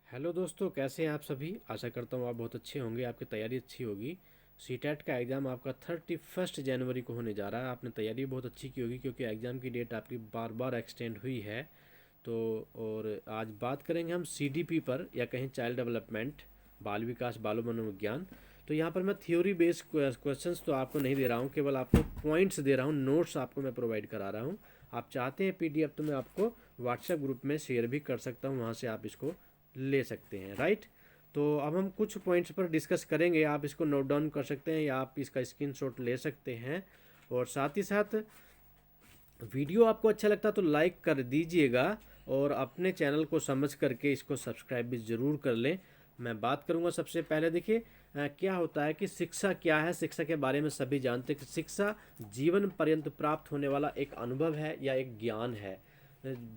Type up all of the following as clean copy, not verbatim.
Hello दोस्तों, कैसे हैं आप सभी। आशा करता हूँ आप बहुत अच्छे होंगे, आपकी तैयारी अच्छी होगी। सीटेट का एग्ज़ाम आपका 31 जनवरी को होने जा रहा है। आपने तैयारी बहुत अच्छी की होगी क्योंकि एग्ज़ाम की डेट आपकी बार बार एक्सटेंड हुई है। तो और आज बात करेंगे हम सीडीपी पर, या कहीं चाइल्ड डेवलपमेंट, बाल विकास बाल मनोविज्ञान। तो यहाँ पर मैं थ्योरी बेस्ड क्वेश्चंस तो आपको नहीं दे रहा हूँ, केवल आपको पॉइंट्स दे रहा हूँ, नोट्स आपको मैं प्रोवाइड करा रहा हूँ। आप चाहते हैं पीडीएफ तो मैं आपको व्हाट्सएप ग्रुप में शेयर भी कर सकता हूँ, वहाँ से आप इसको ले सकते हैं, राइट। तो अब हम कुछ पॉइंट्स पर डिस्कस करेंगे, आप इसको नोट डाउन कर सकते हैं या आप इसका स्क्रीनशॉट ले सकते हैं। और साथ ही साथ वीडियो आपको अच्छा लगता तो लाइक कर दीजिएगा, और अपने चैनल को समझ करके इसको सब्सक्राइब भी ज़रूर कर लें। मैं बात करूंगा सबसे पहले, देखिए क्या होता है कि शिक्षा क्या है। शिक्षा के बारे में सभी जानते हैं कि शिक्षा जीवन पर्यंत प्राप्त होने वाला एक अनुभव है या एक ज्ञान है।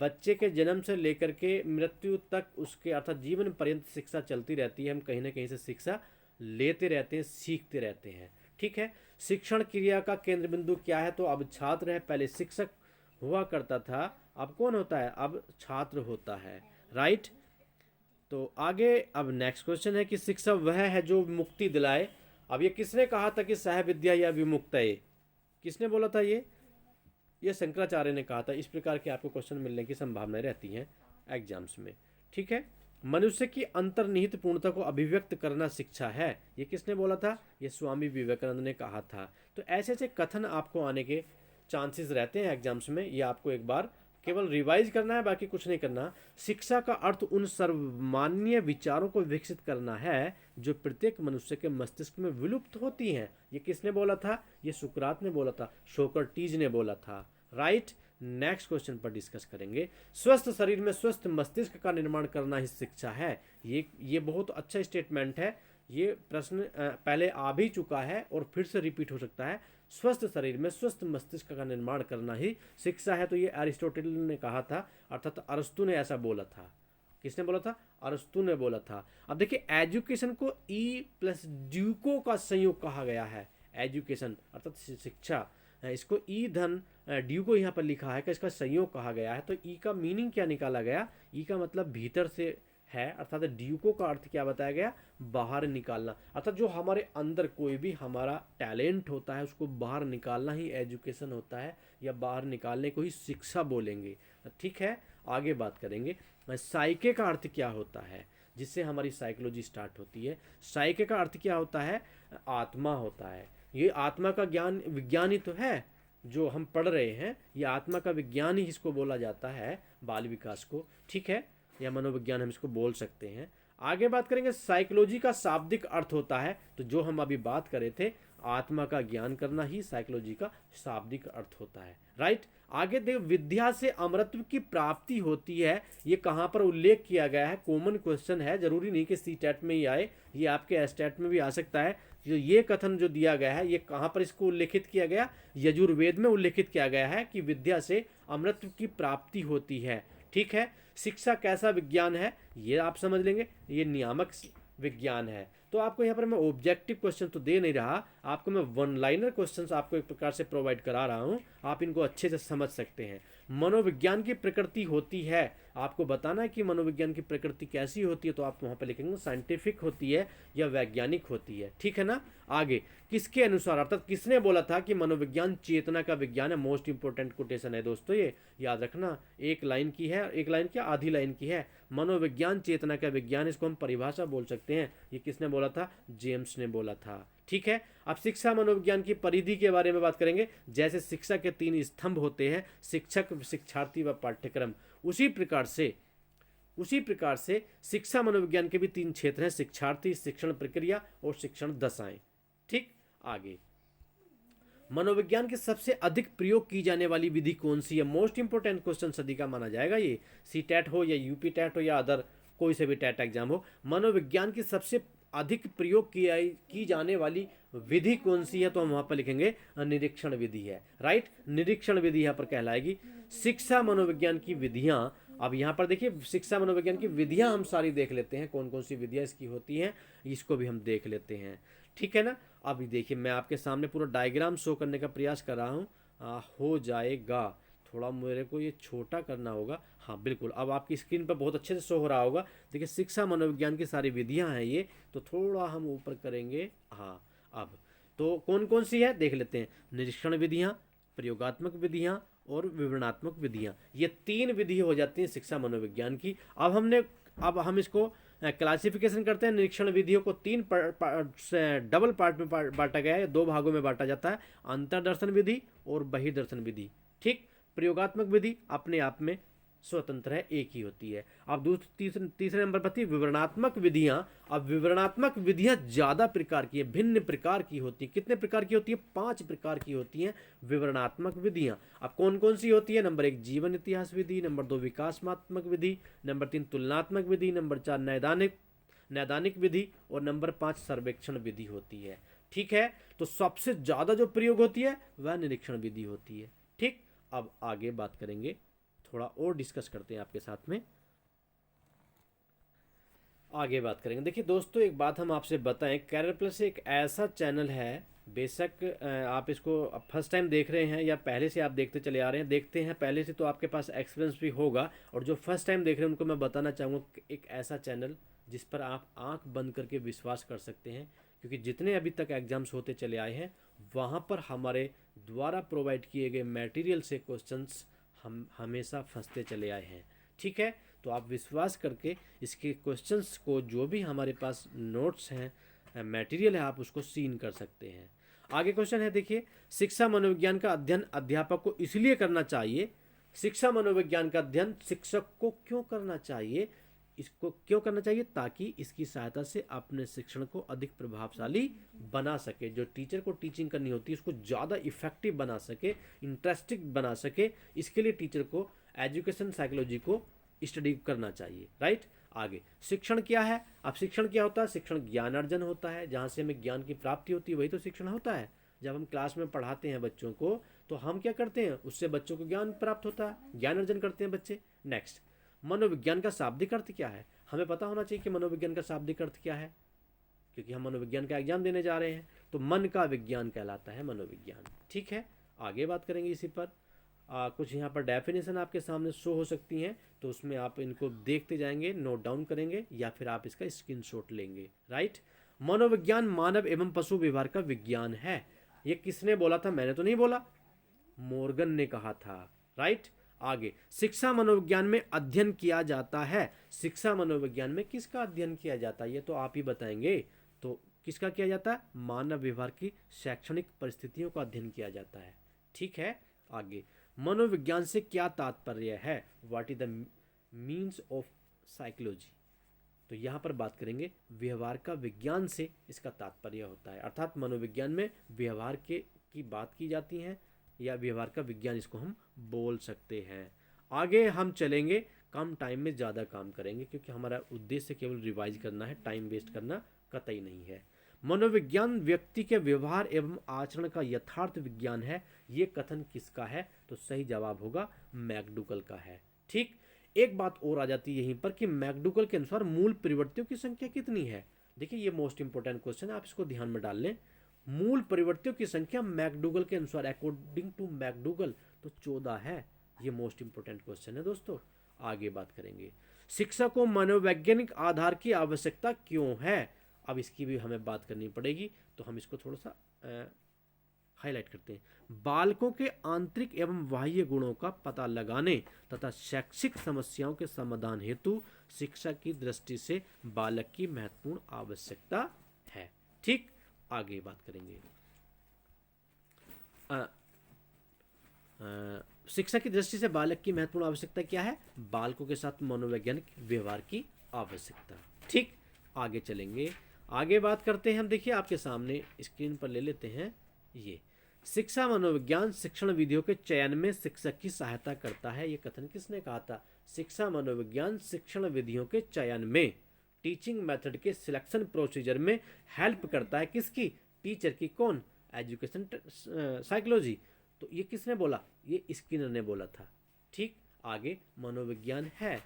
बच्चे के जन्म से लेकर के मृत्यु तक उसके अर्थात जीवन पर्यंत शिक्षा चलती रहती है। हम कहीं ना कहीं से शिक्षा लेते रहते हैं, सीखते रहते हैं। ठीक है। शिक्षण क्रिया का केंद्र बिंदु क्या है? तो अब छात्र है, पहले शिक्षक हुआ करता था, अब कौन होता है? अब छात्र होता है, राइट। तो आगे अब नेक्स्ट क्वेश्चन है कि शिक्षा वह है जो मुक्ति दिलाए। अब ये किसने कहा था कि सह विद्या या विमुक्तये? किसने बोला था ये शंकराचार्य ने कहा था। इस प्रकार के आपको क्वेश्चन मिलने की संभावनाएं रहती हैं एग्जाम्स में। ठीक है। मनुष्य की अंतर्निहित पूर्णता को अभिव्यक्त करना शिक्षा है, ये किसने बोला था? ये स्वामी विवेकानंद ने कहा था। तो ऐसे ऐसे कथन आपको आने के चांसेस रहते हैं एग्जाम्स में, ये आपको एक बार केवल रिवाइज करना है, बाकी कुछ नहीं करना। शिक्षा का अर्थ उन सर्वमान्य विचारों को विकसित करना है जो प्रत्येक मनुष्य के मस्तिष्क में विलुप्त होती हैं। ये किसने बोला था? ये सुकरात ने बोला था, सोक्रेटिस ने बोला था, राइट। नेक्स्ट क्वेश्चन पर डिस्कस करेंगे। स्वस्थ शरीर में स्वस्थ मस्तिष्क का निर्माण करना ही शिक्षा है। ये बहुत अच्छा स्टेटमेंट है। ये प्रश्न पहले आ भी चुका है और फिर से रिपीट हो सकता है। स्वस्थ शरीर में स्वस्थ मस्तिष्क का निर्माण करना ही शिक्षा है। तो ये अरिस्टोटल ने कहा था, अर्थात अरस्तु ने ऐसा बोला था। किसने बोला था? अरस्तु ने बोला था। अब देखिए, एजुकेशन को ई प्लस ड्यूको का संयोग कहा गया है। एजुकेशन अर्थात शिक्षा, इसको ई धन ड्यूको यहाँ पर लिखा है कि इसका संयोग कहा गया है। तो ई का मीनिंग क्या निकाला गया? ई का मतलब भीतर से है, अर्थात ड्यूको का अर्थ क्या बताया गया? बाहर निकालना। अर्थात जो हमारे अंदर कोई भी हमारा टैलेंट होता है उसको बाहर निकालना ही एजुकेशन होता है, या बाहर निकालने को ही शिक्षा बोलेंगे। ठीक है। आगे बात करेंगे। साइके का अर्थ क्या होता है, जिससे हमारी साइकोलॉजी स्टार्ट होती है। साइके का अर्थ क्या होता है? आत्मा होता है। ये आत्मा का ज्ञान विज्ञान ही तो है जो हम पढ़ रहे हैं। ये आत्मा का विज्ञान ही इसको बोला जाता है, बाल विकास को। ठीक है। या मनोविज्ञान हम इसको बोल सकते हैं। आगे बात करेंगे, साइकोलॉजी का शाब्दिक अर्थ होता है, तो जो हम अभी बात कर रहे थे, आत्मा का ज्ञान करना ही साइकोलॉजी का शाब्दिक अर्थ होता है, राइट। आगे देख, विद्या से अमरत्व की प्राप्ति होती है, ये कहाँ पर उल्लेख किया गया है? कॉमन क्वेश्चन है, जरूरी नहीं कि सी टेट में ही आए, ये आपके एस टेट में भी आ सकता है। जो ये कथन जो दिया गया है, ये कहाँ पर इसको उल्लेखित किया गया? यजुर्वेद में उल्लेखित किया गया है कि विद्या से अमृत की प्राप्ति होती है। ठीक है। शिक्षा कैसा विज्ञान है, ये आप समझ लेंगे, ये नियामक विज्ञान है। तो आपको यहाँ पर मैं ऑब्जेक्टिव क्वेश्चन तो दे नहीं रहा, आपको मैं वन लाइनर क्वेश्चंस आपको एक प्रकार से प्रोवाइड करा रहा हूँ, आप इनको अच्छे से समझ सकते हैं। मनोविज्ञान की प्रकृति होती है, आपको बताना है कि मनोविज्ञान की प्रकृति कैसी होती है, तो आप वहाँ पर लिखेंगे साइंटिफिक होती है या वैज्ञानिक होती है। ठीक है ना। आगे, किसके अनुसार, अर्थात किसने बोला था कि मनोविज्ञान चेतना का विज्ञान है? मोस्ट इंपोर्टेंट कोटेशन है दोस्तों, ये याद रखना। एक लाइन की है, एक लाइन क्या, आधी लाइन की है। मनोविज्ञान चेतना का विज्ञान, इसको हम परिभाषा बोल सकते हैं। ये किसने बोला था? जेम्स ने बोला था। ठीक है। अब शिक्षा मनोविज्ञान की परिधि के बारे में बात करेंगे। जैसे शिक्षा के 3 स्तंभ होते हैं, शिक्षक, शिक्षार्थी व पाठ्यक्रम, उसी प्रकार से शिक्षा मनोविज्ञान के भी 3 क्षेत्र हैं, शिक्षार्थी, शिक्षण प्रक्रिया और शिक्षण दशाएं। ठीक। आगे, मनोविज्ञान की सबसे अधिक प्रयोग की जाने वाली विधि कौन सी है? मोस्ट इंपोर्टेंट क्वेश्चन सदी का माना जाएगा ये, सी टेट हो या यूपी टेट हो या अदर कोई से भी टेट एग्जाम हो। मनोविज्ञान की सबसे अधिक प्रयोग की जाने वाली विधि कौन सी है? तो हम वहां पर लिखेंगे निरीक्षण विधि है, राइट। निरीक्षण विधि यहाँ पर कहलाएगी। शिक्षा मनोविज्ञान की विधियां, अब यहाँ पर देखिए, शिक्षा मनोविज्ञान की विधियां हम सारी देख लेते हैं, कौन कौन सी विधियां इसकी होती हैं, इसको भी हम देख लेते हैं। ठीक है ना। अभी देखिए, मैं आपके सामने पूरा डायग्राम शो करने का प्रयास कर रहा हूँ, हो जाएगा। थोड़ा मेरे को ये छोटा करना होगा। हाँ बिल्कुल, अब आपकी स्क्रीन पर बहुत अच्छे से शो हो रहा होगा। देखिए शिक्षा मनोविज्ञान की सारी विधियां हैं ये, तो थोड़ा हम ऊपर करेंगे। हाँ, अब तो कौन कौन सी है देख लेते हैं। निरीक्षण विधियां, प्रयोगात्मक विधियां और विवरणात्मक विधियां, ये 3 विधि हो जाती हैं शिक्षा मनोविज्ञान की। अब हम इसको क्लासिफिकेशन करते हैं। निरीक्षण विधियों को 3 डबल पार्ट में बांटा गया है, 2 भागों में बांटा जाता है, अंतर्दर्शन विधि और बहिर्दर्शन विधि। ठीक, प्रयोगात्मक विधि अपने आप में स्वतंत्र है, एक ही होती है। अब तीसरे नंबर पर थी विवरणात्मक विधियां। अब विवरणात्मक विधियां ज्यादा प्रकार की है, भिन्न प्रकार की होती है। कितने प्रकार की होती है? 5 प्रकार की होती हैं विवरणात्मक विधियां। अब कौन कौन सी होती है? नंबर 1 जीवन इतिहास विधि, नंबर 2 विकासात्मक विधि, नंबर 3 तुलनात्मक विधि, नंबर 4 नैदानिक विधि और नंबर 5 सर्वेक्षण विधि होती है। ठीक है, तो सबसे ज्यादा जो प्रयोग होती है वह निरीक्षण विधि होती है। ठीक, अब आगे बात करेंगे, थोड़ा और डिस्कस करते हैं आपके साथ में, आगे बात करेंगे। देखिए दोस्तों, एक बात हम आपसे बताएं, कैरियर प्लस एक ऐसा चैनल है, बेशक आप इसको फर्स्ट टाइम देख रहे हैं या पहले से आप देखते चले आ रहे हैं, देखते हैं पहले से तो आपके पास एक्सपीरियंस भी होगा, और जो फर्स्ट टाइम देख रहे हैं उनको मैं बताना चाहूँगा कि एक ऐसा चैनल जिस पर आप आंख बंद करके विश्वास कर सकते हैं, क्योंकि जितने अभी तक एग्जाम्स होते चले आए हैं वहाँ पर हमारे द्वारा प्रोवाइड किए गए मटेरियल से क्वेश्चंस हम हमेशा फंसते चले आए हैं। ठीक है, तो आप विश्वास करके इसके क्वेश्चंस को, जो भी हमारे पास नोट्स हैं, मटेरियल है, आप उसको सीन कर सकते हैं। आगे क्वेश्चन है, देखिए शिक्षा मनोविज्ञान का अध्ययन अध्यापक को इसलिए करना चाहिए, शिक्षा मनोविज्ञान का अध्ययन शिक्षक को क्यों करना चाहिए, इसको क्यों करना चाहिए? ताकि इसकी सहायता से अपने शिक्षण को अधिक प्रभावशाली बना सके, जो टीचर को टीचिंग करनी होती है उसको ज़्यादा इफेक्टिव बना सके, इंटरेस्टिंग बना सके, इसके लिए टीचर को एजुकेशन साइकोलॉजी को स्टडी करना चाहिए। राइट, आगे शिक्षण क्या है? अब शिक्षण क्या होता है? शिक्षण ज्ञान अर्जन होता है, जहाँ से हमें ज्ञान की प्राप्ति होती है, वही तो शिक्षण होता है। जब हम क्लास में पढ़ाते हैं बच्चों को तो हम क्या करते हैं? उससे बच्चों को ज्ञान प्राप्त होता है, ज्ञान अर्जन करते हैं बच्चे। नेक्स्ट, मनोविज्ञान का शाब्दिक अर्थ क्या है? हमें पता होना चाहिए कि मनोविज्ञान का शाब्दिक अर्थ क्या है, क्योंकि हम मनोविज्ञान का एग्जाम देने जा रहे हैं, तो मन का विज्ञान कहलाता है मनोविज्ञान। ठीक है, आगे बात करेंगे इसी पर। कुछ यहाँ पर डेफिनेशन आपके सामने शो हो सकती हैं, तो उसमें आप इनको देखते जाएंगे, नोट डाउन करेंगे, या फिर आप इसका स्क्रीनशॉट लेंगे। राइट, मनोविज्ञान मानव एवं पशु व्यवहार का विज्ञान है। ये किसने बोला था? मैंने तो नहीं बोला, मोर्गन ने कहा था। राइट, आगे शिक्षा मनोविज्ञान में अध्ययन किया जाता है। शिक्षा मनोविज्ञान में किसका अध्ययन किया जाता है? ये तो आप ही बताएंगे। तो किसका किया जाता है? मानव व्यवहार की शैक्षणिक परिस्थितियों का अध्ययन किया जाता है। ठीक है, आगे मनोविज्ञान से क्या तात्पर्य है? What is the means of psychology? तो यहाँ पर बात करेंगे व्यवहार का विज्ञान से इसका तात्पर्य होता है, अर्थात मनोविज्ञान में व्यवहार के की बात की जाती है, या व्यवहार का विज्ञान इसको हम बोल सकते हैं। आगे हम चलेंगे, कम टाइम में ज़्यादा काम करेंगे, क्योंकि हमारा उद्देश्य केवल रिवाइज करना है, टाइम वेस्ट करना कतई नहीं है। मनोविज्ञान व्यक्ति के व्यवहार एवं आचरण का यथार्थ विज्ञान है। ये कथन किसका है? तो सही जवाब होगा मैकडूगल का है। ठीक, एक बात और आ जाती है यहीं पर कि मैकडूगल के अनुसार मूल परिवर्तियों की संख्या कितनी है? देखिए ये मोस्ट इंपोर्टेंट क्वेश्चन है, आप इसको ध्यान में डाल लें। मूल परिवर्तियों की संख्या मैकडूगल के अनुसार, अकॉर्डिंग टू मैकडूगल, तो 14 है। ये मोस्ट इंपोर्टेंट क्वेश्चन है दोस्तों। आगे बात करेंगे, शिक्षा को मनोवैज्ञानिक आधार की आवश्यकता क्यों है? अब इसकी भी हमें बात करनी पड़ेगी, तो हम इसको थोड़ा सा हाईलाइट करते हैं। बालकों के आंतरिक एवं बाह्य गुणों का पता लगाने तथा शैक्षिक समस्याओं के समाधान हेतु शिक्षा की दृष्टि से बालक की महत्वपूर्ण आवश्यकता है। ठीक, आगे बात करेंगे, शिक्षा की दृष्टि से बालक की महत्वपूर्ण आवश्यकता क्या है? बालकों के साथ मनोवैज्ञानिक व्यवहार की आवश्यकता। ठीक, आगे चलेंगे, आगे बात करते हैं हम। देखिए आपके सामने स्क्रीन पर ले लेते हैं, ये शिक्षा मनोविज्ञान शिक्षण विधियों के चयन में शिक्षक की सहायता करता है। ये कथन किसने कहा था? शिक्षा मनोविज्ञान शिक्षण विधियों के चयन में, टीचिंग मेथड के सिलेक्शन प्रोसीजर में हेल्प करता है। किसकी? टीचर की। कौन? Education psychology. तो ये किसने बोला? ये स्किनर ने बोला था। ठीक, आगे मनोविज्ञान है,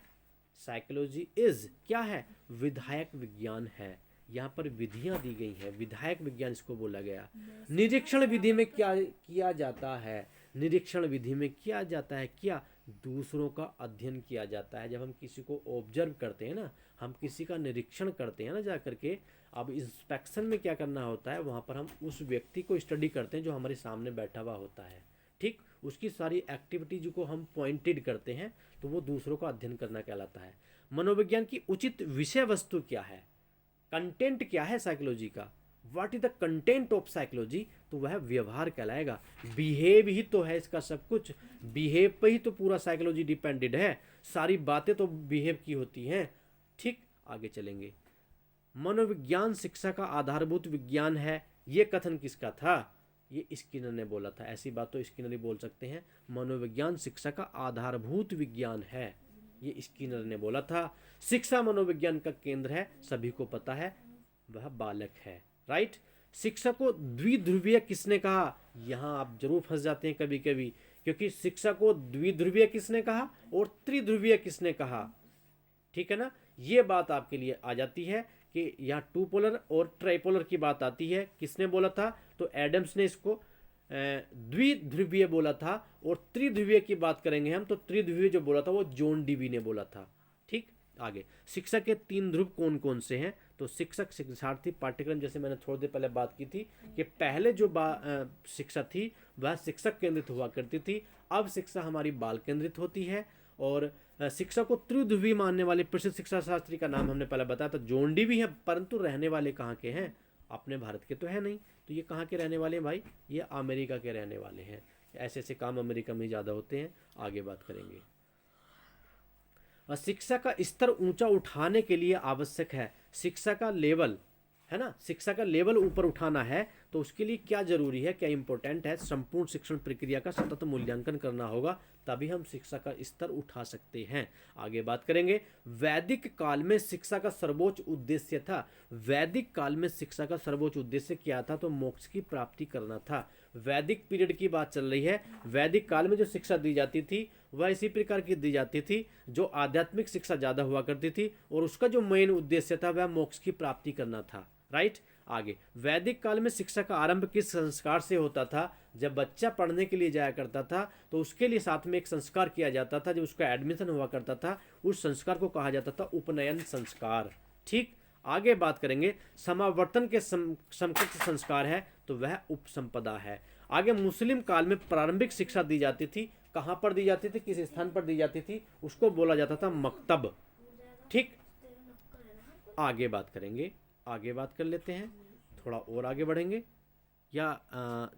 साइकोलॉजी इज क्या है? विधायक विज्ञान है। यहाँ पर विधियां दी गई हैं, विधायक विज्ञान इसको बोला गया। निरीक्षण विधि में क्या किया जाता है? निरीक्षण विधि में किया जाता है, क्या दूसरों का अध्ययन किया जाता है। जब हम किसी को ऑब्जर्व करते हैं ना, हम किसी का निरीक्षण करते हैं ना जा करके, अब इंस्पेक्शन में क्या करना होता है, वहाँ पर हम उस व्यक्ति को स्टडी करते हैं जो हमारे सामने बैठा हुआ होता है, ठीक, उसकी सारी एक्टिविटीज को हम पॉइंटेड करते हैं, तो वो दूसरों का अध्ययन करना कहलाता है। मनोविज्ञान की उचित विषय वस्तु क्या है, कंटेंट क्या है साइकोलॉजी का, what is the content of psychology, तो वह व्यवहार कहलाएगा। बिहेव ही तो है इसका सब कुछ, बिहेव पे ही तो पूरा साइकोलॉजी डिपेंडेड है, सारी बातें तो बिहेव की होती हैं, ठीक। आगे चलेंगे। मनोविज्ञान शिक्षा का आधारभूत विज्ञान है, ये कथन किसका था, ये स्किनर ने बोला था। ऐसी बात तो स्किनर ही बोल सकते हैं, मनोविज्ञान शिक्षा का आधारभूत विज्ञान है, ये स्किनर ने बोला था। शिक्षा मनोविज्ञान का केंद्र है, सभी को पता है, वह बालक है, राइट। शिक्षा को द्विध्रुवीय किसने कहा, यहाँ आप जरूर फंस जाते हैं कभी कभी, क्योंकि शिक्षा को द्विध्रुवीय किसने कहा और त्रिध्रुवीय किसने कहा, ठीक है ना। ये बात आपके लिए आ जाती है कि यहाँ टू पोलर और ट्राइपोलर की बात आती है, किसने बोला था, तो एडम्स ने इसको द्विध्रुवीय बोला था, और त्रिध्रुवीय की बात करेंगे हम तो त्रिध्रुवीय जो बोला था वो जॉन डीवी ने बोला था, ठीक। आगे, शिक्षा के 3 ध्रुव कौन कौन से हैं, तो शिक्षक शिक्षार्थी पाठ्यक्रम, जैसे मैंने थोड़ी देर पहले बात की थी कि पहले जो शिक्षा थी वह शिक्षक केंद्रित हुआ करती थी, अब शिक्षा हमारी बाल केंद्रित होती है। और शिक्षा को त्रिध्रुवीय मानने वाले प्रसिद्ध शिक्षा शास्त्री का नाम हमने पहले बताया था, जॉन डीवी है, परंतु रहने वाले कहाँ के हैं, अपने भारत के तो है नहीं, तो ये कहाँ के रहने वाले हैं भाई, ये अमेरिका के रहने वाले हैं। ऐसे ऐसे काम अमेरिका में ज़्यादा होते हैं, आगे बात करेंगे। शिक्षा का स्तर ऊंचा उठाने के लिए आवश्यक है, शिक्षा का लेवल है ना, शिक्षा का लेवल ऊपर उठाना है तो उसके लिए क्या जरूरी है, क्या इंपॉर्टेंट है, संपूर्ण शिक्षण प्रक्रिया का सतत मूल्यांकन करना होगा, तभी हम शिक्षा का स्तर उठा सकते हैं। आगे बात करेंगे। वैदिक काल में शिक्षा का सर्वोच्च उद्देश्य था, वैदिक काल में शिक्षा का सर्वोच्च उद्देश्य क्या था, तो मोक्ष की प्राप्ति करना था। वैदिक पीरियड की बात चल रही है, वैदिक काल में जो शिक्षा दी जाती थी वह इसी प्रकार की दी जाती थी, जो आध्यात्मिक शिक्षा ज़्यादा हुआ करती थी, और उसका जो मेन उद्देश्य था वह मोक्ष की प्राप्ति करना था, राइट। आगे, वैदिक काल में शिक्षा का आरंभ किस संस्कार से होता था, जब बच्चा पढ़ने के लिए जाया करता था तो उसके लिए साथ में एक संस्कार किया जाता था, जब उसका एडमिशन हुआ करता था उस संस्कार को कहा जाता था उपनयन संस्कार, ठीक। आगे बात करेंगे। समावर्तन के समकक्ष संस्कार है तो वह उपसंपदा है। आगे, मुस्लिम काल में प्रारंभिक शिक्षा दी जाती थी, कहाँ पर दी जाती थी, किस स्थान पर दी जाती थी, उसको बोला जाता था मकतब, ठीक। आगे बात करेंगे, आगे बात कर लेते हैं, थोड़ा और आगे बढ़ेंगे या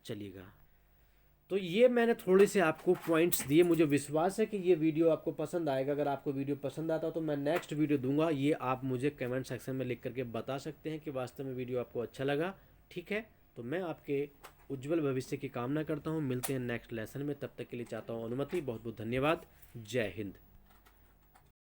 चलिएगा। तो ये मैंने थोड़े से आपको पॉइंट्स दिए, मुझे विश्वास है कि ये वीडियो आपको पसंद आएगा। अगर आपको वीडियो पसंद आता तो मैं नेक्स्ट वीडियो दूंगा, ये आप मुझे कमेंट सेक्शन में लिख करके बता सकते हैं कि वास्तव में वीडियो आपको अच्छा लगा, ठीक है। तो मैं आपके उज्जवल भविष्य की कामना करता हूँ, मिलते हैं नेक्स्ट लेसन में, तब तक के लिए चाहता हूँ अनुमति। बहुत बहुत धन्यवाद, जय हिंद।